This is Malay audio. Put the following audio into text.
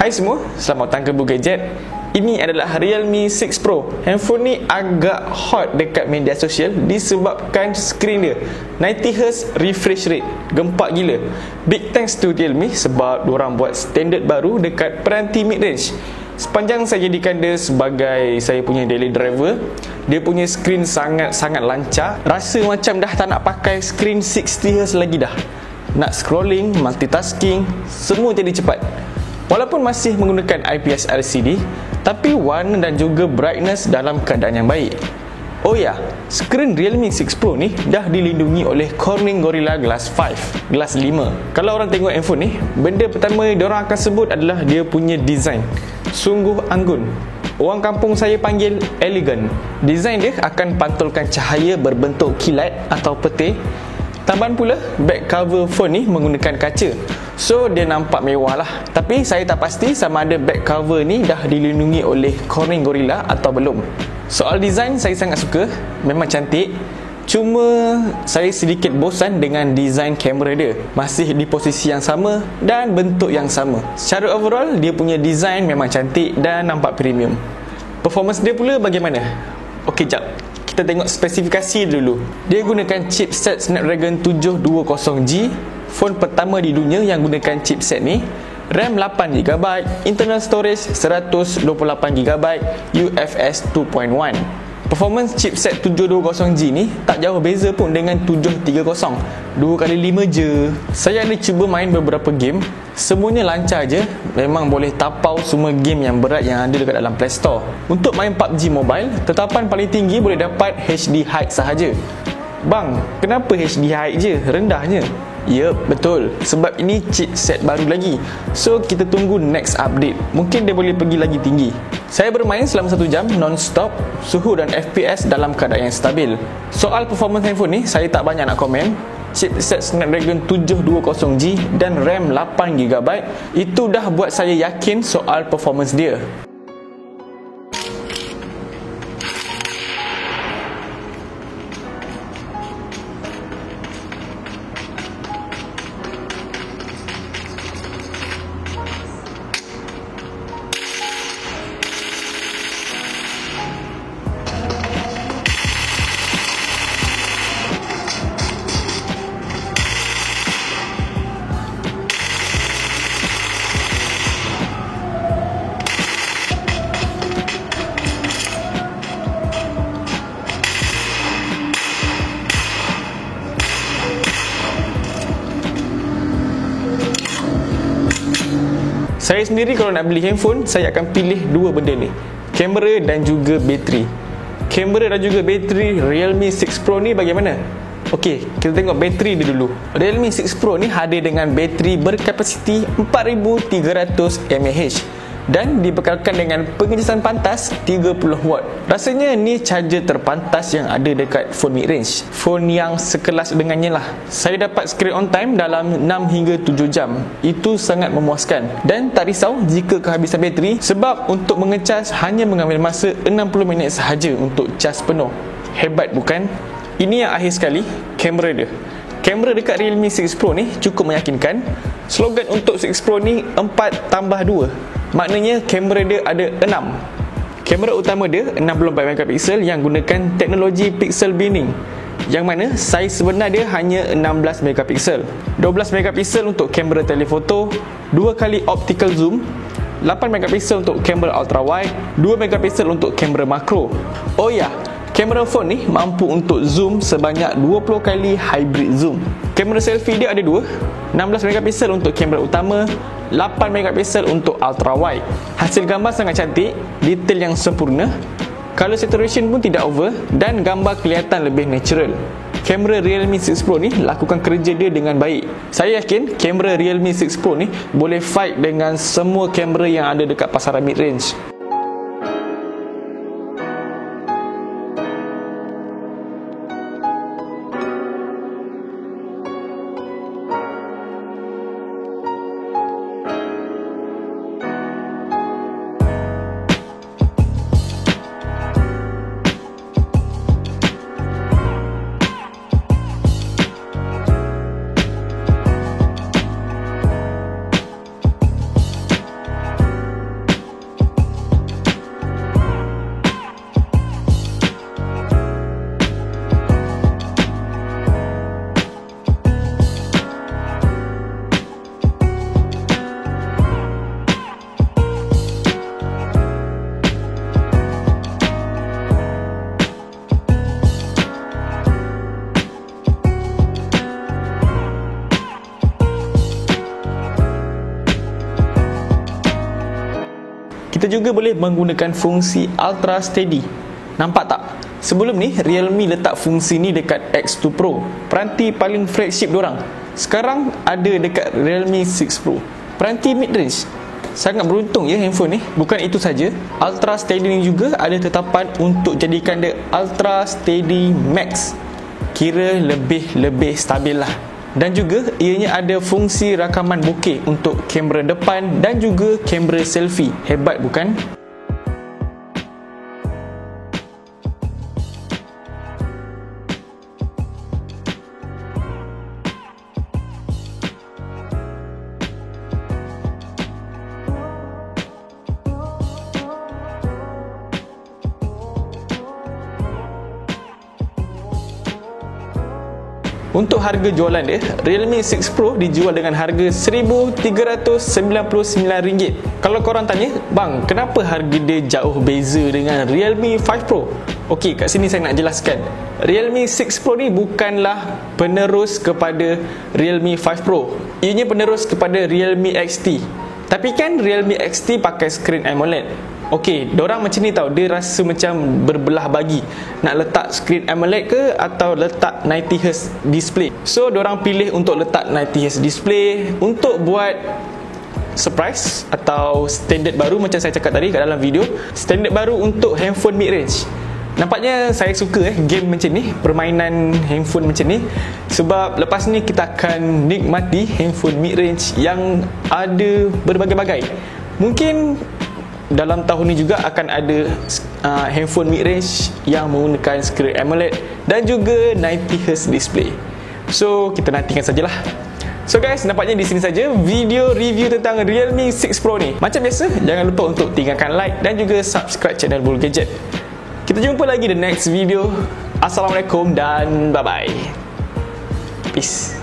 Hai semua, selamat datang ke Bu Gadget. Ini adalah Realme 6 Pro. Handphone ni agak hot dekat media sosial disebabkan skrin dia 90Hz refresh rate, gempak gila. Big thanks to Realme sebab diorang buat standard baru dekat peranti mid range. Sepanjang saya jadikan dia sebagai saya punya daily driver, dia punya skrin sangat-sangat lancar. Rasa macam dah tak nak pakai skrin 60Hz lagi dah. Nak scrolling, multitasking, semua jadi cepat. Walaupun masih menggunakan IPS LCD, tapi warna dan juga brightness dalam keadaan yang baik. Oh ya, skrin Realme 6 Pro ni dah dilindungi oleh Corning Gorilla Glass 5, Glass 5. Kalau orang tengok handphone ni, benda pertama diorang akan sebut adalah dia punya design. Sungguh anggun. Orang kampung saya panggil elegan. Design dia akan pantulkan cahaya berbentuk kilat atau peti. Tambahan pula, back cover phone ni menggunakan kaca. So, dia nampak mewah lah. Tapi saya tak pasti sama ada back cover ni dah dilindungi oleh Corning Gorilla atau belum. Soal design, saya sangat suka. Memang cantik. Cuma, saya sedikit bosan dengan design kamera dia. Masih di posisi yang sama dan bentuk yang sama. Secara overall, dia punya design memang cantik dan nampak premium. Performance dia pula bagaimana? Okey, jap. Kita tengok spesifikasi dulu. Dia gunakan chipset Snapdragon 720G, phone pertama di dunia yang gunakan chipset ni. RAM 8GB, internal storage 128GB, UFS 2.1. Performance chipset 720G ni tak jauh beza pun dengan 730. 2x5 je. Saya ada cuba main beberapa game, semuanya lancar je. Memang boleh tapau semua game yang berat yang ada dekat dalam Play Store. Untuk main PUBG Mobile, tetapan paling tinggi boleh dapat HD height sahaja. Bang, kenapa HD height je? Rendahnya. Yup, betul. Sebab ini chipset baru lagi. So, kita tunggu next update. Mungkin dia boleh pergi lagi tinggi. Saya bermain selama 1 jam non-stop. Suhu dan FPS dalam keadaan yang stabil. Soal performance handphone ni, saya tak banyak nak komen. Chipset Snapdragon 720G dan RAM 8GB, itu dah buat saya yakin soal performance dia. Saya sendiri kalau nak beli handphone, saya akan pilih dua benda ni, kamera dan juga bateri. Kamera dan juga bateri Realme 6 Pro ni bagaimana? Okey, kita tengok bateri dia dulu. Realme 6 Pro ni hadir dengan bateri berkapasiti 4300 mAh dan dibekalkan dengan pengecasan pantas 30W. Rasanya ni charger terpantas yang ada dekat phone mid range, phone yang sekelas dengannya lah. Saya dapat screen on time dalam 6 hingga 7 jam. Itu sangat memuaskan. Dan tak risau jika kehabisan bateri, sebab untuk mengecas hanya mengambil masa 60 minit sahaja untuk cas penuh. Hebat bukan? Ini yang akhir sekali, kamera dia. Kamera dekat Realme 6 Pro ni cukup meyakinkan. Slogan untuk 6 Pro ni 4+2. Maknanya kamera dia ada 6. Kamera utama dia 64MP yang gunakan teknologi pixel binning, yang mana saiz sebenar dia hanya 16MP. 12MP untuk kamera telefoto, 2 kali optical zoom, 8MP untuk kamera ultra wide, 2MP untuk kamera makro. Oh ya, kamera phone ni mampu untuk zoom sebanyak 20 kali hybrid zoom. Kamera selfie dia ada 2, 16MP untuk kamera utama, 8MP untuk ultra wide. Hasil gambar sangat cantik, detail yang sempurna, color saturation pun tidak over dan gambar kelihatan lebih natural. Kamera Realme 6 Pro ni lakukan kerja dia dengan baik. Saya yakin kamera Realme 6 Pro ni boleh fight dengan semua kamera yang ada dekat pasaran mid range. Kita juga boleh menggunakan fungsi Ultra Steady. Nampak tak? Sebelum ni Realme letak fungsi ni dekat X2 Pro, peranti paling flagship diorang. Sekarang ada dekat Realme 6 Pro, peranti mid-range. Sangat beruntung ya handphone ni. Bukan itu saja, Ultra Steady ni juga ada tetapan untuk jadikan dia Ultra Steady Max. Kira lebih stabil lah. Dan juga ianya ada fungsi rakaman bokeh untuk kamera depan dan juga kamera selfie. Hebat bukan? Untuk harga jualan dia, Realme 6 Pro dijual dengan harga RM1,399. Kalau korang tanya, bang, kenapa harga dia jauh beza dengan Realme 5 Pro? Okey, kat sini saya nak jelaskan. Realme 6 Pro ni bukanlah penerus kepada Realme 5 Pro. Ianya penerus kepada Realme XT. Tapi kan Realme XT pakai skrin AMOLED. Okey, dorang macam ni tau, dia rasa macam berbelah bagi. Nak letak skrin AMOLED ke atau letak 90Hz display. So, dorang pilih untuk letak 90Hz display untuk buat surprise atau standard baru macam saya cakap tadi kat dalam video. Standard baru untuk handphone mid-range. Nampaknya saya suka game macam ni, permainan handphone macam ni. Sebab lepas ni kita akan nikmati handphone mid-range yang ada berbagai-bagai. Mungkin dalam tahun ni juga akan ada handphone mid-range yang menggunakan skrin AMOLED dan juga 90Hz display. So, kita nantikan sajalah. So guys, nampaknya di sini saja video review tentang Realme 6 Pro ni. Macam biasa, jangan lupa untuk tinggalkan like dan juga subscribe channel Bul Gadget. Kita jumpa lagi di next video. Assalamualaikum dan bye-bye. Peace.